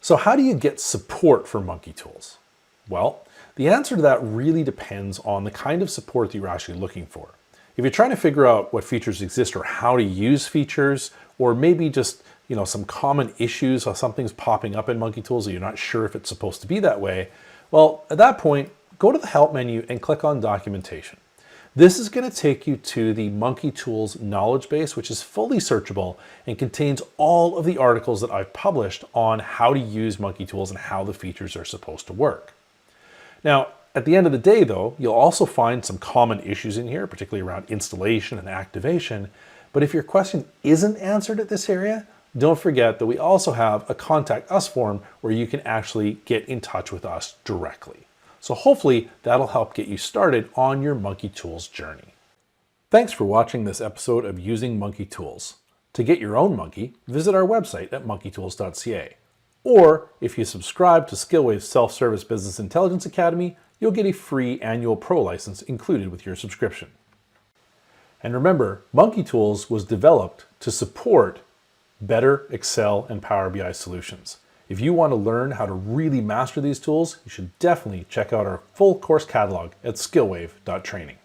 So how do you get support for Monkey Tools? Well, the answer to that really depends on the kind of support that you're actually looking for. If you're trying to figure out what features exist or how to use features, or maybe just some common issues or something's popping up in Monkey Tools that you're not sure if it's supposed to be that way, well, at that point, go to the Help menu and click on Documentation. This is going to take you to the Monkey Tools knowledge base, which is fully searchable and contains all of the articles that I've published on how to use Monkey Tools and how the features are supposed to work. Now, at the end of the day, though, you'll also find some common issues in here, particularly around installation and activation. But if your question isn't answered at this area, don't forget that we also have a Contact Us form where you can actually get in touch with us directly. So hopefully that'll help get you started on your Monkey Tools journey. Thanks for watching this episode of Using Monkey Tools. To get your own monkey, visit our website at monkeytools.ca. Or if you subscribe to Skillwave's Self-Service Business Intelligence Academy, you'll get a free annual pro license included with your subscription. And remember, Monkey Tools was developed to support better Excel and Power BI solutions. If you want to learn how to really master these tools, you should definitely check out our full course catalog at skillwave.training.